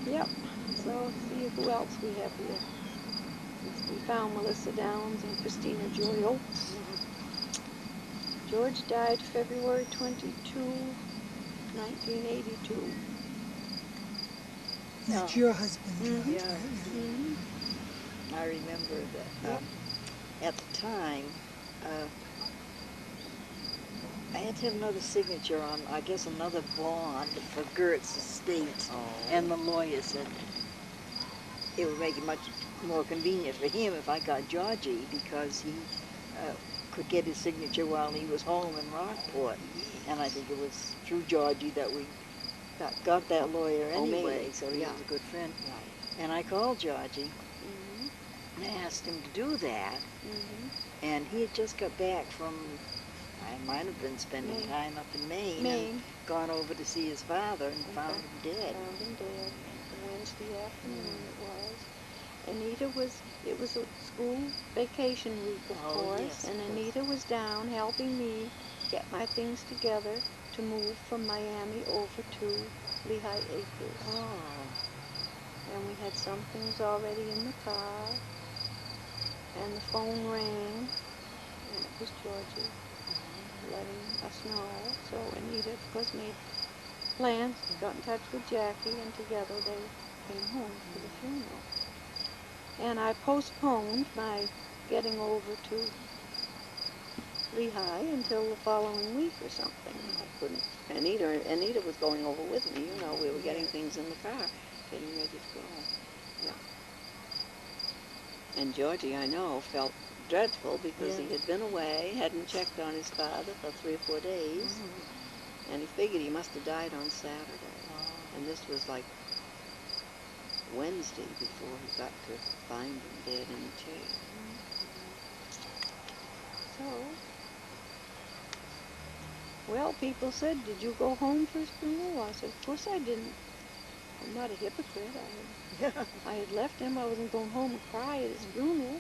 Yep. So let's see who else we have here. We found Melissa Downs and Christina Joy Oates. George died February 22, 1982. That's your husband, George, Mhm. Yeah, right? Yeah. Mhm. I remember that Yep. at the time, uh, I had to have another signature on, I guess, another bond for Gert's estate. And the lawyer said it would make it much more convenient for him if I got Georgie because he uh, could get his signature while he was home in Rockport. And I think it was through Georgie that we got that lawyer anyway, maybe. so he Yeah. was a good friend. Right. And I called Georgie Mhm. and asked him to do that. Mhm. And he had just got back from, I might have been spending Maine. time up in Maine and Maine. gone over to see his father and In found fact, him dead. found him dead. Wednesday afternoon it was. Anita was, it was a school vacation week, of Oh, course, yes, and of course. Anita was down helping me get my things together to move from Miami over to Lehigh Acres. Oh, And we had some things already in the car, and the phone rang, and it was Georgie letting us know. So Anita, of course, made plans, got in touch with Jackie, and together they came home for the funeral. And I postponed my getting over to Lehigh until the following week or something. I couldn't. Anita was going over with me. You know, we were getting things in the car, getting ready to go. Yeah. And Georgie, I know, felt dreadful because he had been away, hadn't checked on his father for 3 or 4 days, and he figured he must have died on Saturday. And this was like Wednesday before he got to find him dead in the chair. So, well, people said, did you go home for his funeral? I said, of course I didn't. I'm not a hypocrite. I had left him. I wasn't going home and cry at his funeral.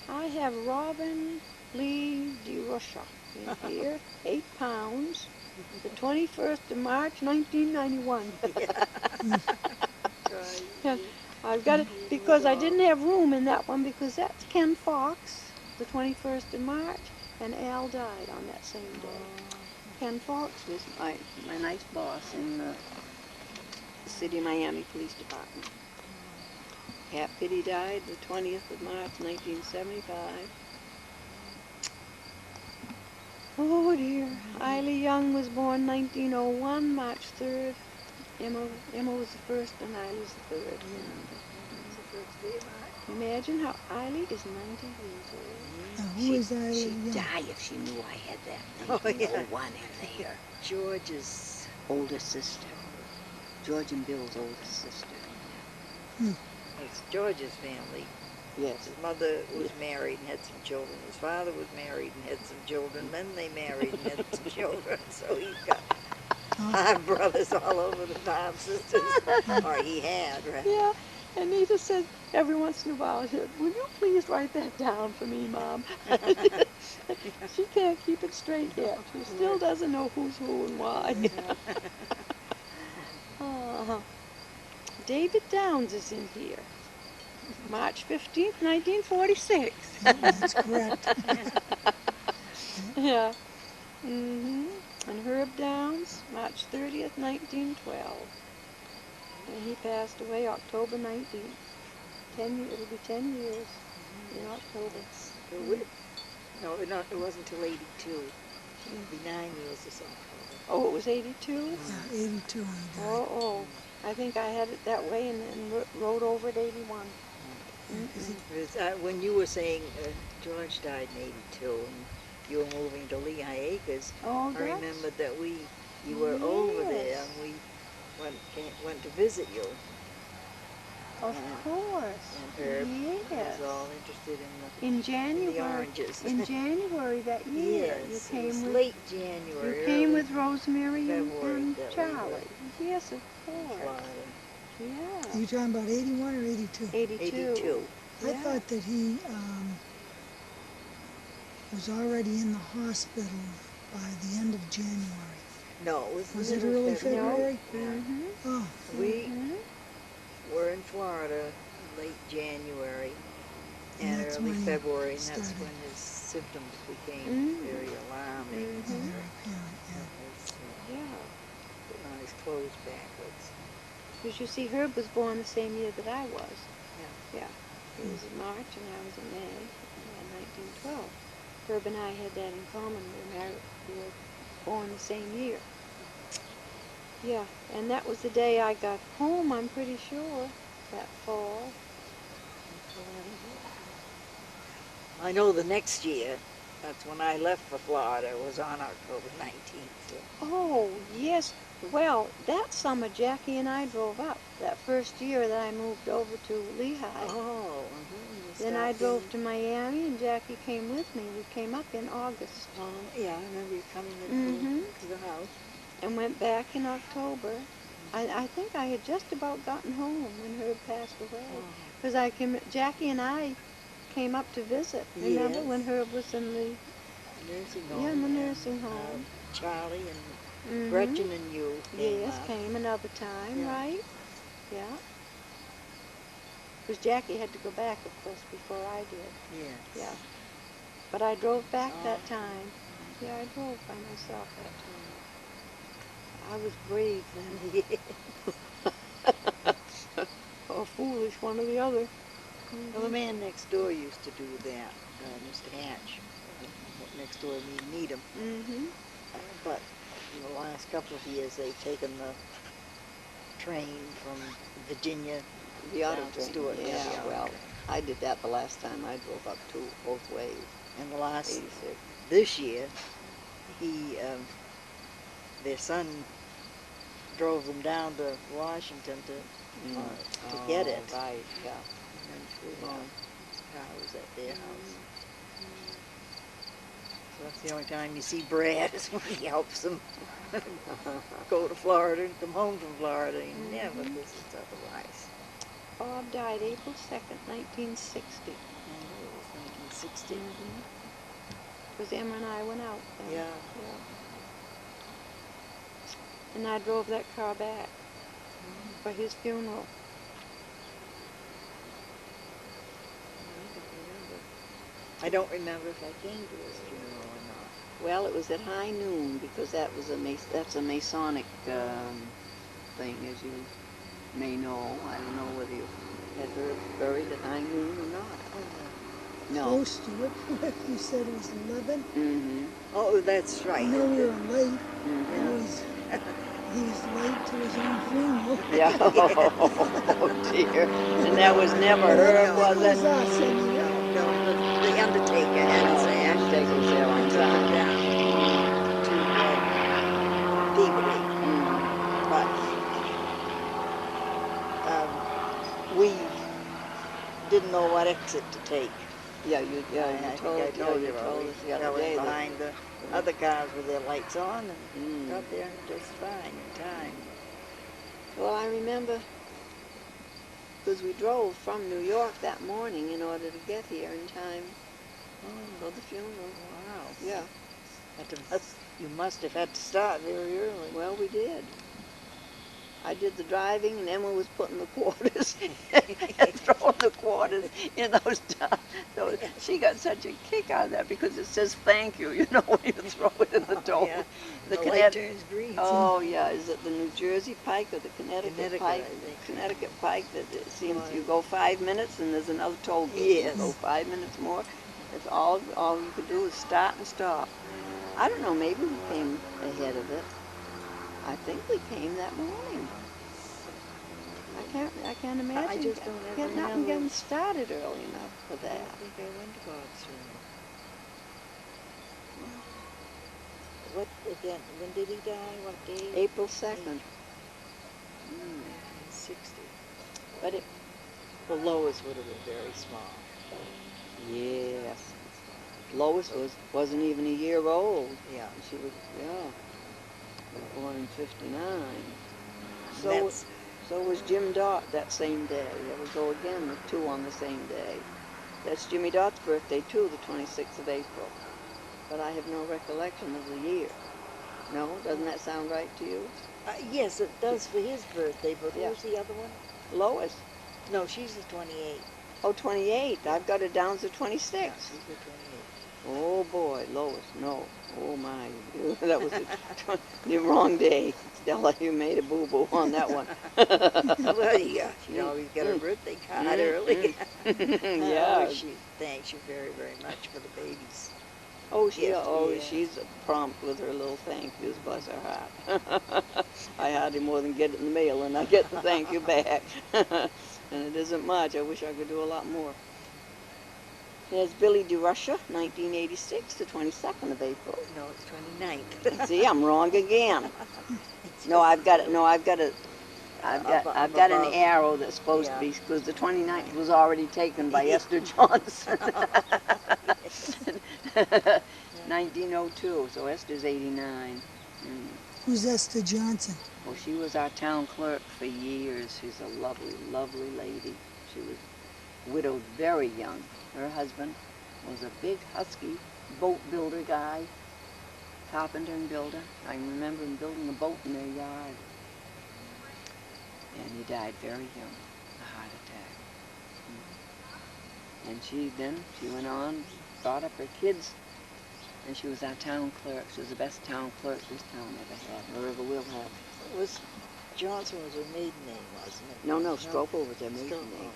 I have Robin Lee DeRusha in here, 8 pounds, the 21st of March, 1991. And I've got it because I didn't have room in that one because that's Ken Fox, the 21st of March, and Al died on that same day. Ken Fox was my nice boss in the City of Miami Police Department. Pat Pitty died the 20th of March, 1975. Oh dear. Eiley Young was born 1901, March 3rd. Emma was the first and Eiley's the third. Imagine how Eiley is 90 years old. Now, who is that? She'd die if she knew I had that Oh, yeah. 1901 in there. George's Older sister. George and Bill's oldest sister. It's George's family. Yes. His mother was married and had some children. His father was married and had some children. Then they married and had some children. So he's got 5 brothers all over the 5 sisters. Or he had, right? Yeah. And Nita said every once in a while, she said, will you please write that down for me, Mom? She can't keep it straight yet. She still doesn't know who's who and why. David Downs is in here. March 15th, 1946. That's correct. Yeah. And Herb Downs, March 30th, 1912. And he passed away October 19th. It'll be 10 years in October. No, it wasn't until 82. It'll be 9 years or so. Oh, it was 82? Yeah, 82 when he died. Oh. I think I had it that way and wrote over at 81. When you were saying George died in 82 and you were moving to Lehigh Acres, Oh, I remembered that you were over there and we went to visit you. Of course. And Herb Yes. was all interested in In the January. oranges. In January that year. Yes, You it was came with late January. You came early with Rosemary February and that we Charlie. were Yes, of in course. Florida. Are Yeah. you talking about 81 or 82? 82. I thought that he was already in the hospital by the end of January. No, it was Was it middle early February. February? Mm-hmm. Oh, We were in Florida late January and and that's early when he February, and that's started. when his symptoms became Mm. very alarming. Oh, Mm-hmm. very apparent, That yeah. was Yeah. putting on his clothes backwards. Because you see, Herb was born the same year that I was. Yeah. Yeah. He was in March and I was in May, in 1912. Herb and I had that in common. We were born the same year. Yeah, and that was the day I got home, I'm pretty sure, that fall. I know the next year, that's when I left for Florida, was on October 19th. Oh, yes. Well, that summer, Jackie and I drove up. That first year that I moved over to Lehigh. Oh, Then I drove to Miami, and Jackie came with me. We came up in August. Yeah, I remember you coming Mm-hmm. to the house. And went back in October. I think I had just about gotten home when Herb passed away. Because Jackie and I came up to visit. Remember when Herb was in the nursing home. in the nursing home. Charlie and Mm-hmm. Gretchen and you came Yes, up. came another time, Yeah. right? Yeah. Because Jackie had to go back, of course, before I did. Yes. Yeah. But I drove back that time. Yeah, I drove by myself that time. I was brave then. Or foolish, one or the other. Mm-hmm. Well, the man next door used to do that, Mr. Hatch. Next door to me, Needham. Mm-hmm. But in the last couple of years, they've taken the train from Virginia The auto down to train. Stewart. Yeah, the auto well, train. I did that the last time I drove up too, both ways. And the last 86. this year, their son drove them down to Washington to get it. Right, yeah. And then flew home. His car was at their house. So that's the only time you see Brad is when he helps them go to Florida and come home from Florida. He never visits otherwise. Bob died April 2nd, 1960. I know it was 1960. Because Emma and I went out then. Yeah. And I drove that car back for his funeral. I don't remember if I came to his funeral or not. Well, it was at high noon because that's a Masonic thing, as you may know. I don't know whether you had her buried at high noon or not. No. Close to it. You said it was 11. Mm-hmm. Oh, that's right. I know we were late. Yeah. He was late to his own funeral. Yeah. Oh, dear. And that was never her, was It it? was us, I mean, No, the undertaker had his The undertaker was there on and took him time. down to Peabody. But we didn't know what exit to take. Yeah, you told us the other day that. Behind the other cars with their lights on and got there just fine in time. Well, I remember because we drove from New York that morning in order to get here in time for the funeral. Wow. Yeah. You must have had to start very early. Well, we did. I did the driving, and Emma was putting the quarters, throwing the quarters in those. She got such a kick out of that because it says "thank you," you know, when you throw it in the door. Yeah. The light turns green. Oh yeah, is it the New Jersey Pike or the Connecticut Pike? I think. Connecticut Pike. That it seems you go 5 minutes and there's another toll gate. Yes. You go 5 minutes more. It's all you could do is start and stop. I don't know. Maybe we came ahead of it. I think we came that morning. I can't imagine. I just don't ever remember. Getting started early enough for that. I think I went to Bob's funeral. What again? When did he die? What day? April 2nd. 60. But Well, Lois would have been very small. yes, Lois wasn't even a year old. Yeah. She was born in '59. So was Jim Dort that same day. There we go again, the two on the same day. That's Jimmy Dort's birthday too, the 26th of April. But I have no recollection of the year. No? Doesn't that sound right to you? Yes, it does for his birthday, but Yeah. who's the other one? Lois. No, she's the 28th. Oh, 28. Yeah. I've got it down to 26. Yeah, she's the 28th. Oh boy, Lois, no. Oh my, that was the wrong day. Stella, you made a boo-boo on that one. Well, yeah, she always got her birthday card early. Yeah. Oh, she thanks you very, very much for the babies. Oh, Yeah. she's prompt with her little thank yous, bless her heart. I hardly more than get it in the mail and I get the thank you back. And it isn't much. I wish I could do a lot more. There's Billy DeRusha, 1986, the 22nd of April. No, it's 29th. See, I'm wrong again. No, I've got it. No, I've got an arrow that's supposed to be, because the 29th was already taken by Esther Johnson. 1902, so Esther's 89. Who's Esther Johnson? Well, she was our town clerk for years. She's a lovely, lovely lady. She was widowed very young. Her husband was a big, husky boat builder guy, carpenter and builder. I remember him building a boat in their yard. And he died very young, a heart attack. And she went on, brought up her kids, and she was our town clerk. She was the best town clerk this town ever had, or ever will have. Johnson was her maiden name, wasn't it? No, Stropel was her maiden name.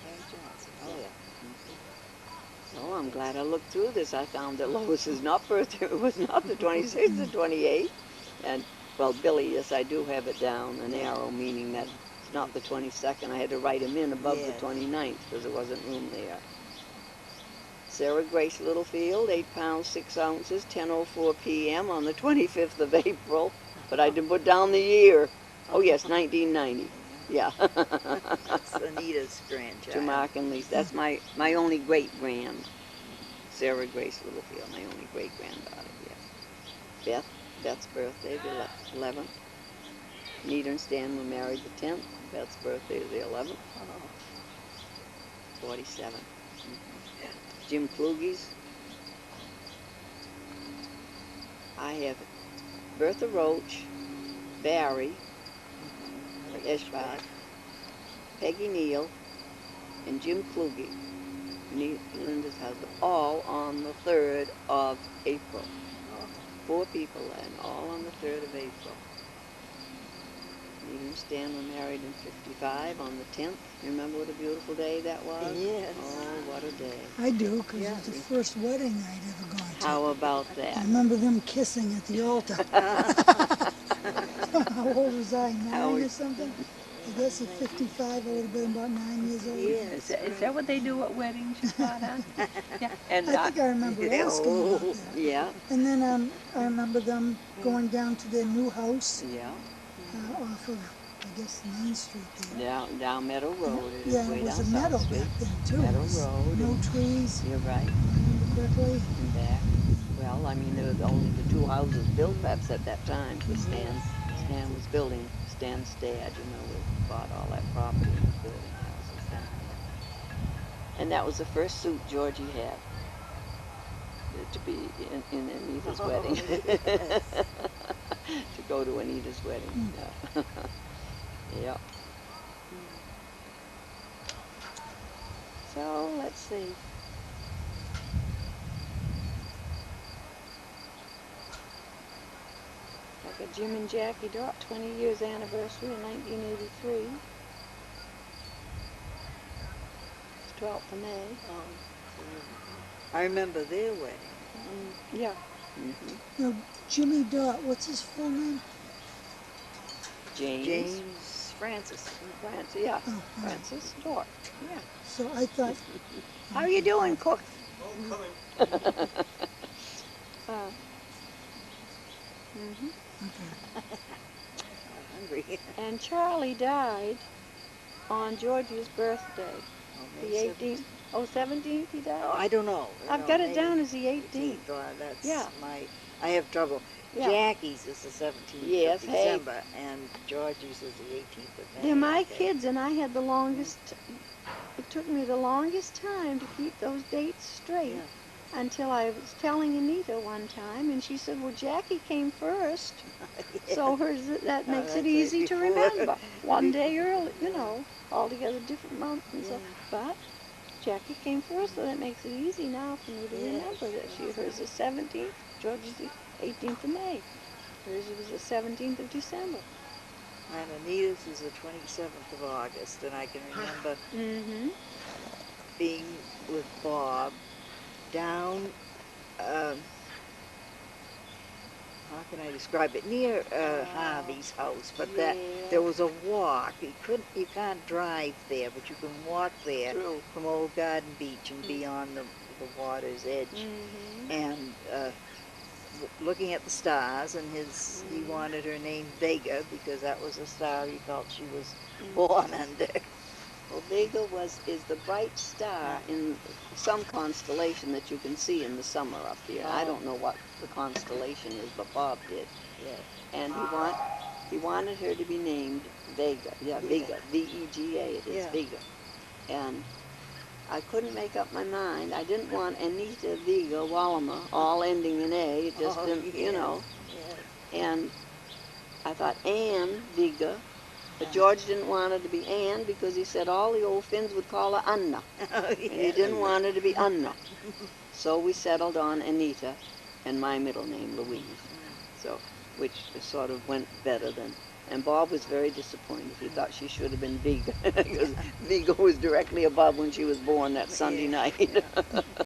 Mary Johnson. Oh, yeah. Oh, I'm glad I looked through this. I found that Lois's birthday was not the 26th, the 28th. And, well, Billy, yes, I do have it down, an arrow, meaning that it's not the 22nd. I had to write him in above the 29th because there wasn't room there. Sarah Grace Littlefield, 8 pounds, 6 ounces, 10:04 p.m. on the 25th of April. But I didn't put down the year. Oh, yes, 1990. Yeah. That's Anita's grandchild. To Mark and Lisa. That's my only great-grand. Sarah Grace Littlefield, my only great-granddaughter, yes. Beth's birthday, the 11th. Anita and Stan were married the 10th. Beth's birthday is the 11th. 47. Jim Kluge's. I have Bertha Roach, Barry, Eschbach, Peggy Neal, and Jim Kluge, Linda's husband, all on the 3rd of April. 4 people, and all on the 3rd of April. Anita and Stan were married in 55 on the 10th. You remember what a beautiful day that was? Yes. Oh, what a day. I do, because it was the first wedding I'd ever gone to. How about that? I remember them kissing at the altar. How old was I, 9 or something? I guess at 55 I would have been about 9 years old. Yes. Is that what they do at weddings, you thought, huh? Yeah. And I think I remember asking about that. yeah. And then I remember them going down to their new house Yeah. off of, I guess, Main Street there. Down Meadow Road. Yeah, and it was a meadow back then, too. Meadow It was Road. no trees, You're right. if I remember correctly. And back. Well, I mean, there were only the 2 houses built perhaps at that time, because Stan was building, Stan's dad, we bought all that property and was building houses then. And that was the first suit Georgie had, to be in Anita's wedding. Yes. To go to Anita's wedding. Yeah. Yep. So, let's see. Like a Jim and Jackie Dort 20 years anniversary in 1983. It's 12th of May. I remember their wedding. Yeah. Now, Jimmy Dort, what's his full name? James Francis. Francis, yeah. Oh, Francis Dort. Yeah. So I thought, How you doing, Cook? okay. I'm hungry. And Charlie died on Georgie's birthday, the 18th. Oh, 17th he died? Oh, I don't know. I've got it down as the 18th. That's Yeah. I have trouble. Yeah. Jackie's is the 17th Yes, of hey. December, and Georgie's is the 18th of May. They're my I think. kids, and I had the longest, it took me the longest time to keep those dates straight. Yeah. until I was telling Anita one time, and she said, well, Jackie came first, so hers, that makes it that's easy right, to before- remember. One day before- early, you yeah. know, altogether different month and so. Yeah. But Jackie came first, so that makes it easy now for me to Yes, remember that hers is 17th, George's the 18th of May. Hers was the 17th of December. And Anita's is the 27th of August, and I can remember Mm-hmm. being with Bob down, how can I describe it, near Harvey's house, but that there was a walk. You can't drive there, but you can walk there True. from Old Garden Beach and be on the water's edge. Mm-hmm. And looking at the stars, and he wanted her named Vega because that was the star he felt she was born under. Well, Vega is the bright star in some constellation that you can see in the summer up here. I don't know what the constellation is, but Bob did. Yes. And he wanted her to be named Vega. Yeah, Vega. V-E-G-A. It is Vega. And I couldn't make up my mind. I didn't want Anita Vega Wallamer, all ending in A. It just didn't, you know. Yes. And I thought Anne Vega. But George didn't want her to be Anne because he said all the old Finns would call her Anna. Oh, And he didn't want her to be Anna. So we settled on Anita and my middle name, Louise. So, which sort of went better than. And Bob was very disappointed. He thought she should have been Vega because Vega was directly above when she was born that Sunday night.